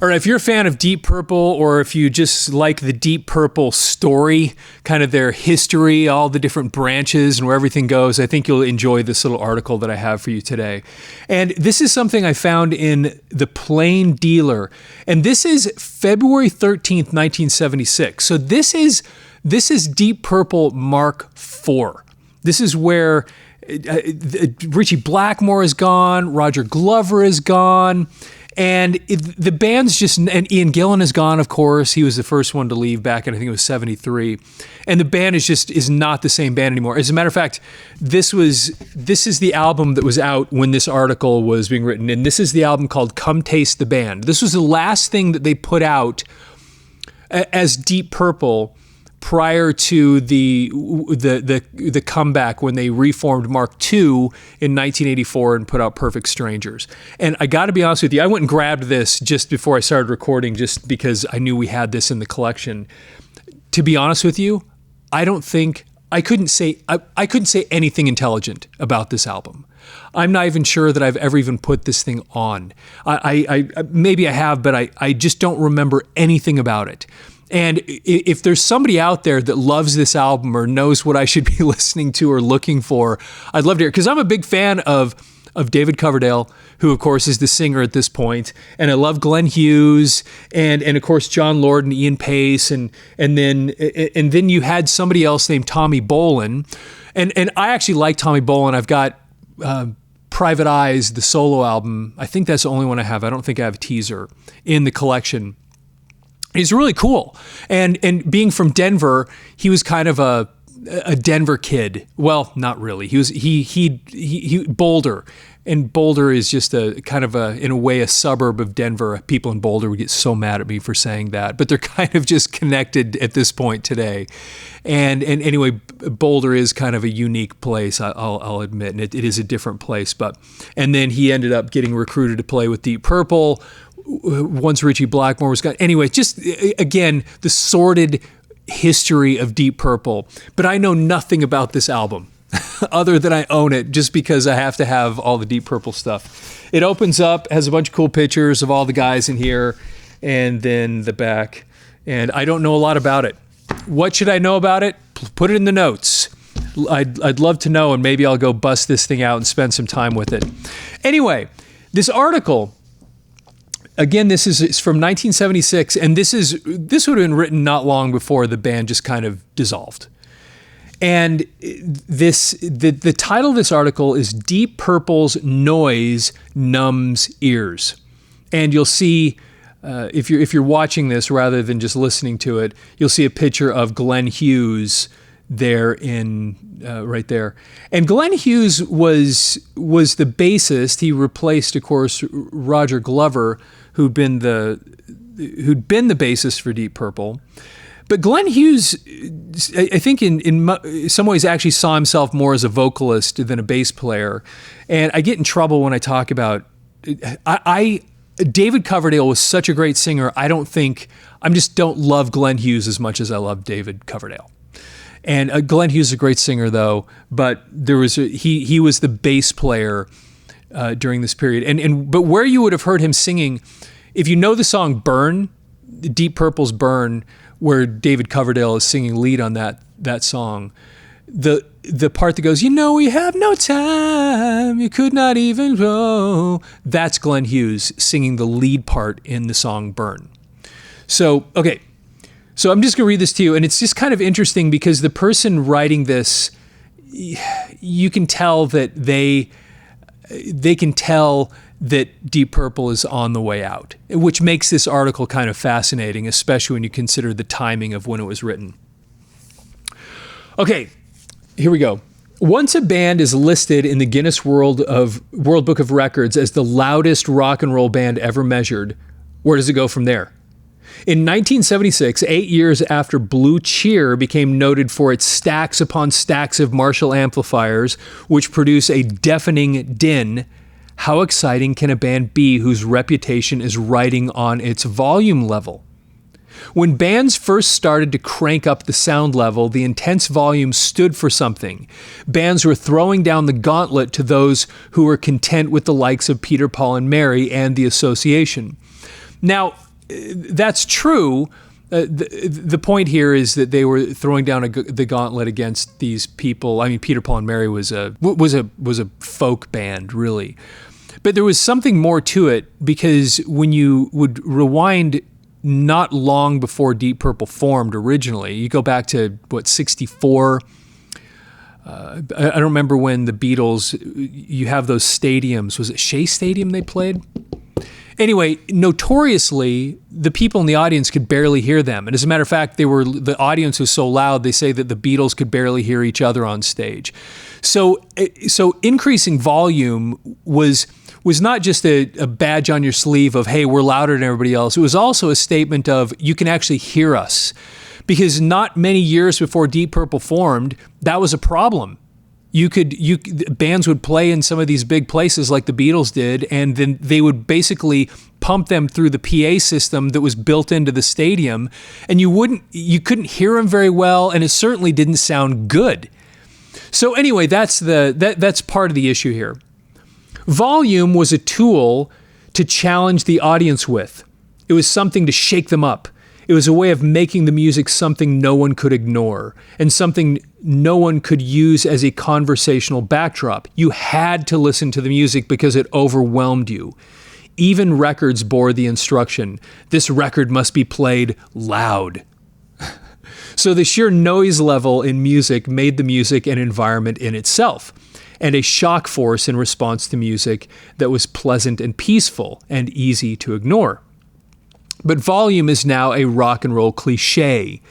Or if you're a fan of Deep Purple, or if you just like the Deep Purple story, kind of their history, all the different branches and where everything goes, I think you'll enjoy this little article that I have for you today. And this is something I found in The Plain Dealer. And this is February 13th, 1976. So this is Deep Purple Mark IV. This is where Richie Blackmore is gone, Roger Glover is gone, and the band's just, and Ian Gillan is gone, of course. He was the first one to leave back in, I think it was 73. And the band is not the same band anymore. As a matter of fact, this is the album that was out when this article was being written. And this is the album called Come Taste the Band. This was the last thing that they put out as Deep Purple prior to the comeback when they reformed Mark II in 1984 and put out Perfect Strangers. And I got to be honest with you, I went and grabbed this just before I started recording, just because I knew we had this in the collection. To be honest with you, I couldn't say anything intelligent about this album. I'm not even sure that I've ever even put this thing on. I maybe I have, but I just don't remember anything about it. And if there's somebody out there that loves this album or knows what I should be listening to or looking for, I'd love to hear, because I'm a big fan of David Coverdale, who of course is the singer at this point, and I love Glenn Hughes and of course John Lord and Ian Pace, and then you had somebody else named Tommy Bolin, and I actually like Tommy Bolin. I've got Private Eyes, the solo album. I think that's the only one I have. I don't think I have a teaser in the collection. He's really cool. And being from Denver, he was kind of a Denver kid. Well, not really. He Boulder. And Boulder is just a kind of in a way, a suburb of Denver. People in Boulder would get so mad at me for saying that, but they're kind of just connected at this point today. And anyway, Boulder is kind of a unique place, I'll admit, and it is a different place. And then he ended up getting recruited to play with Deep Purple once Richie Blackmore was gone. Anyway, just again, the sordid history of Deep Purple. But I know nothing about this album other than I own it just because I have to have all the Deep Purple stuff. It opens up, has a bunch of cool pictures of all the guys in here, and then the back. And I don't know a lot about it. What should I know about it? Put it in the notes. I'd love to know, and maybe I'll go bust this thing out and spend some time with it. Anyway, this article, again, it's from 1976, and this would have been written not long before the band just kind of dissolved. And the title of this article is Deep Purple's Noise Numbs Ears. And you'll see, if you're watching this rather than just listening to it, you'll see a picture of Glenn Hughes there right there. And Glenn Hughes was the bassist. He replaced, of course, Roger Glover, who'd been the bassist for Deep Purple. But Glenn Hughes, I think in some ways actually saw himself more as a vocalist than a bass player. And I get in trouble when I talk about, David Coverdale was such a great singer. I just don't love Glenn Hughes as much as I love David Coverdale. And Glenn Hughes is a great singer, though. But he was the bass player during this period. But where you would have heard him singing, if you know the song "Burn," Deep Purple's "Burn," where David Coverdale is singing lead on that song, the part that goes, we have no time, you could not even go, that's Glenn Hughes singing the lead part in the song "Burn." So, okay. So I'm just going to read this to you, and it's just kind of interesting because the person writing this, you can tell that they can tell that Deep Purple is on the way out, which makes this article kind of fascinating, especially when you consider the timing of when it was written. Okay, here we go. Once a band is listed in the Guinness World Book of Records as the loudest rock and roll band ever measured, where does it go from there? In 1976, 8 years after Blue Cheer became noted for its stacks upon stacks of Marshall amplifiers, which produce a deafening din, how exciting can a band be whose reputation is riding on its volume level? When bands first started to crank up the sound level, the intense volume stood for something. Bands were throwing down the gauntlet to those who were content with the likes of Peter, Paul, and Mary and the Association. Now, that's true. The point here is that they were throwing down the gauntlet against these people. I mean, Peter, Paul, and Mary was a folk band, really. But there was something more to it, because when you would rewind not long before Deep Purple formed originally, you go back to, 64? I don't remember when the Beatles, you have those stadiums. Was it Shea Stadium they played? Anyway, notoriously, the people in the audience could barely hear them. And as a matter of fact, the audience was so loud, they say that the Beatles could barely hear each other on stage. So increasing volume was not just a badge on your sleeve of, hey, we're louder than everybody else. It was also a statement of, you can actually hear us. Because not many years before Deep Purple formed, that was a problem. Bands would play in some of these big places like the Beatles did, and then they would basically pump them through the PA system that was built into the stadium, and you couldn't hear them very well, and it certainly didn't sound good. So anyway, that's part of the issue here. Volume was a tool to challenge the audience with. It was something to shake them up. It was a way of making the music something no one could ignore, and something no one could use as a conversational backdrop. You had to listen to the music because it overwhelmed you. Even records bore the instruction, this record must be played loud. So the sheer noise level in music made the music an environment in itself, and a shock force in response to music that was pleasant and peaceful and easy to ignore. But volume is now a rock and roll cliché.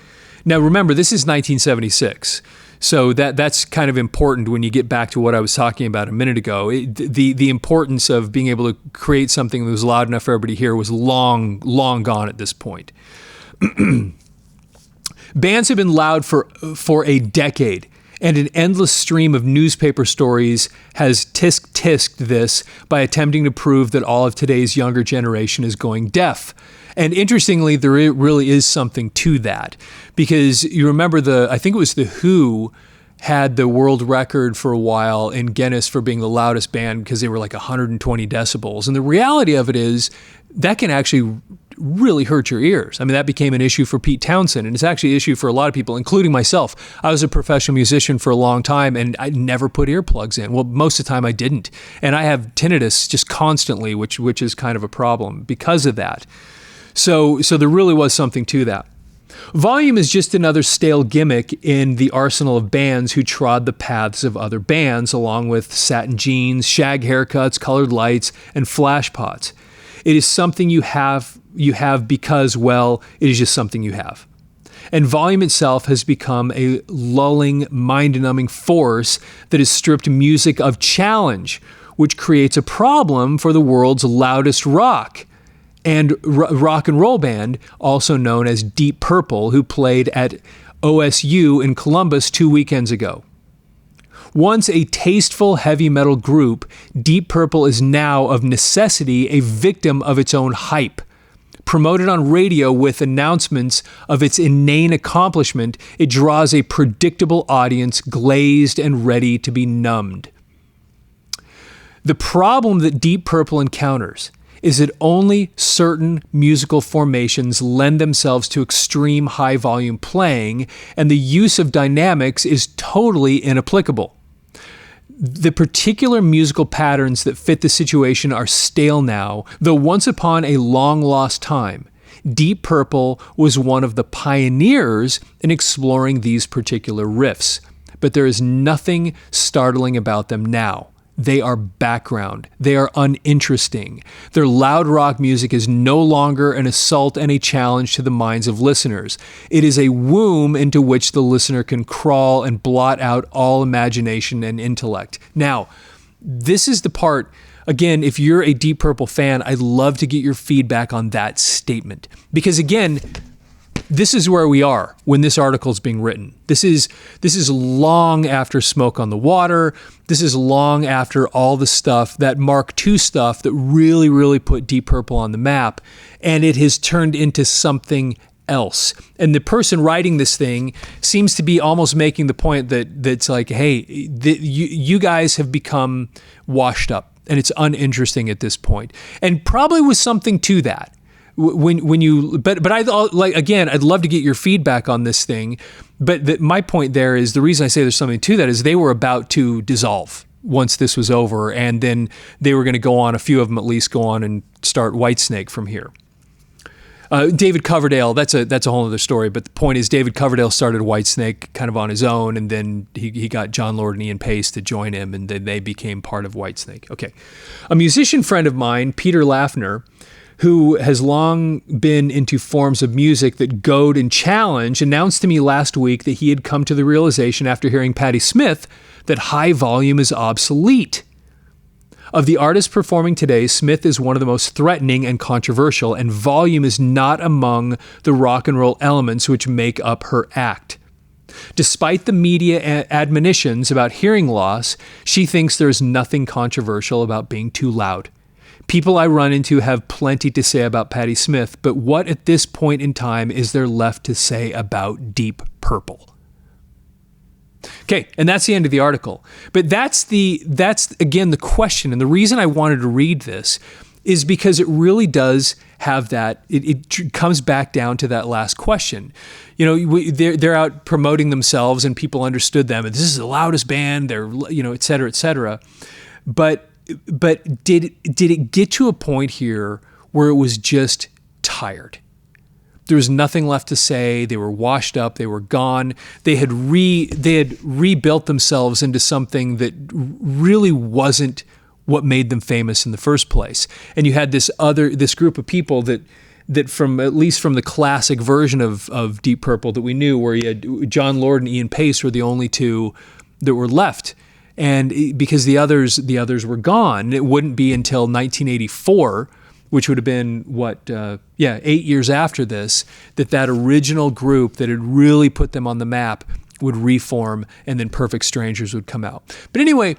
Now remember, this is 1976. So that's kind of important when you get back to what I was talking about a minute ago. The importance of being able to create something that was loud enough for everybody to hear was long gone at this point. Bands have been loud for a decade, and an endless stream of newspaper stories has tisked this by attempting to prove that all of today's younger generation is going deaf. And interestingly, there really is something to that, because you remember I think it was the Who had the world record for a while in Guinness for being the loudest band because they were like 120 decibels. And the reality of it is that can actually really hurt your ears. I mean, that became an issue for Pete Townsend, and it's actually an issue for a lot of people, including myself. I was a professional musician for a long time, and I never put earplugs in. Well, most of the time I didn't. And I have tinnitus just constantly, which is kind of a problem because of that. So there really was something to that. Volume is just another stale gimmick in the arsenal of bands who trod the paths of other bands, along with satin jeans, shag haircuts, colored lights, and flash pots. It is something you have because, well, it is just something you have. And volume itself has become a lulling, mind-numbing force that has stripped music of challenge, which creates a problem for the world's loudest rock and rock and roll band, also known as Deep Purple, who played at OSU in Columbus 2 weekends ago. Once a tasteful heavy metal group, Deep Purple is now of necessity a victim of its own hype. Promoted on radio with announcements of its inane accomplishment, it draws a predictable audience glazed and ready to be numbed. The problem that Deep Purple encounters is that only certain musical formations lend themselves to extreme high-volume playing, and the use of dynamics is totally inapplicable. The particular musical patterns that fit the situation are stale now, though once upon a long-lost time, Deep Purple was one of the pioneers in exploring these particular riffs. But there is nothing startling about them now. They are background. They are uninteresting. Their loud rock music is no longer an assault and a challenge to the minds of listeners. It is a womb into which the listener can crawl and blot out all imagination and intellect. Now, this is the part, again, if you're a Deep Purple fan, I'd love to get your feedback on that statement. Because again, this is where we are when this article is being written. This is long after Smoke on the Water. This is long after all the stuff, that Mark II stuff that really, really put Deep Purple on the map. And it has turned into something else. And the person writing this thing seems to be almost making the point that's like, hey, you guys have become washed up and it's uninteresting at this point. And probably was something to that. But I'd love to get your feedback on this thing. But my point there is, the reason I say there's something to that is they were about to dissolve once this was over, and then they were going to go on, a few of them at least, go on and start Whitesnake from here. David Coverdale, that's a whole other story, but the point is David Coverdale started Whitesnake kind of on his own, and then he got John Lord and Ian Pace to join him, and then they became part of Whitesnake. Okay. A musician friend of mine, Peter Laffner, who has long been into forms of music that goad and challenge, announced to me last week that he had come to the realization after hearing Patti Smith that high volume is obsolete. Of the artists performing today, Smith is one of the most threatening and controversial, and volume is not among the rock and roll elements which make up her act. Despite the media admonitions about hearing loss, she thinks there's nothing controversial about being too loud. People I run into have plenty to say about Patti Smith, but what at this point in time is there left to say about Deep Purple? Okay, and that's the end of the article. But that's again the question, and the reason I wanted to read this is because it really does have that. It comes back down to that last question. You know, they're out promoting themselves, and people understood them, and this is the loudest band. They're, et cetera, et cetera. But did it get to a point here where it was just tired? There was nothing left to say. They were washed up. They were gone. They had rebuilt themselves into something that really wasn't what made them famous in the first place. And you had this group of people that from, at least from the classic version of Deep Purple that we knew, where you had John Lord and Ian Pace were the only two that were left. And because the others were gone, it wouldn't be until 1984, which would have been 8 years after this, that original group that had really put them on the map would reform, and then Perfect Strangers would come out. But anyway,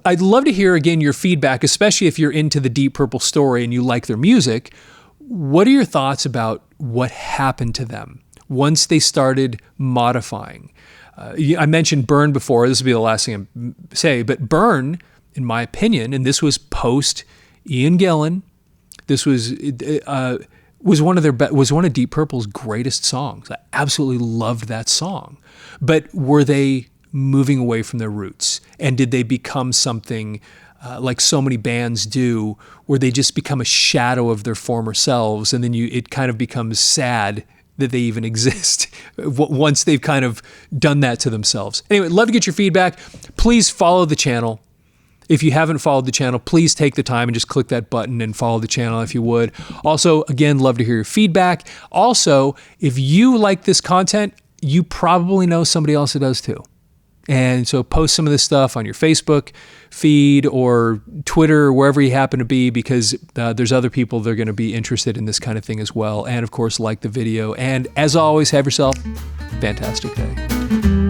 I'd love to hear again your feedback, especially if you're into the Deep Purple story and you like their music. What are your thoughts about what happened to them once they started modifying? I mentioned Burn before. This will be the last thing I say, but Burn, in my opinion, and this was post Ian Gillan, this was one of Deep Purple's greatest songs. I absolutely loved that song. But were they moving away from their roots? And did they become something like so many bands do, where they just become a shadow of their former selves, and then it kind of becomes sad that they even exist once they've kind of done that to themselves? Anyway, love to get your feedback. Please follow the channel. If you haven't followed the channel, please take the time and just click that button and follow the channel if you would. Also, again, love to hear your feedback. Also, if you like this content, you probably know somebody else that does too. And so post some of this stuff on your Facebook feed or Twitter, or wherever you happen to be, because there's other people that are going to be interested in this kind of thing as well. And of course, like the video. And as always, have yourself a fantastic day.